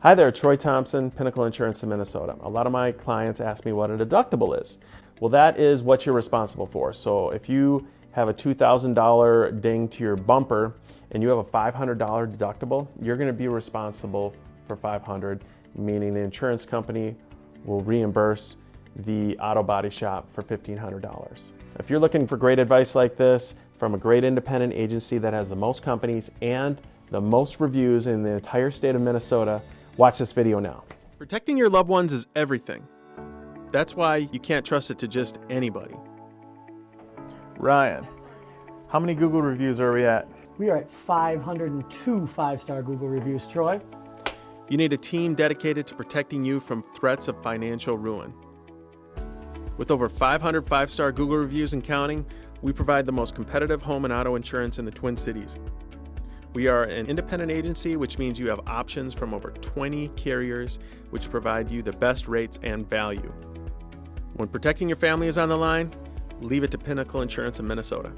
Hi there, Troy Thompson, Pinnacle Insurance of Minnesota. A lot of my clients ask me what a deductible is. Well, that is what you're responsible for. So if you have a $2,000 ding to your bumper and you have a $500 deductible, you're going to be responsible for $500, meaning the insurance company will reimburse the auto body shop for $1,500. If you're looking for great advice like this from a great independent agency that has the most companies and the most reviews in the entire state of Minnesota, watch this video now. Protecting your loved ones is everything. That's why you can't trust it to just anybody. Ryan, how many Google reviews are we at? We are at 502 five-star Google reviews, Troy. You need a team dedicated to protecting you from threats of financial ruin. With over 500 five-star Google reviews and counting, we provide the most competitive home and auto insurance in the Twin Cities. We are an independent agency, which means you have options from over 20 carriers, which provide you the best rates and value. When protecting your family is on the line, leave it to Pinnacle Insurance of Minnesota.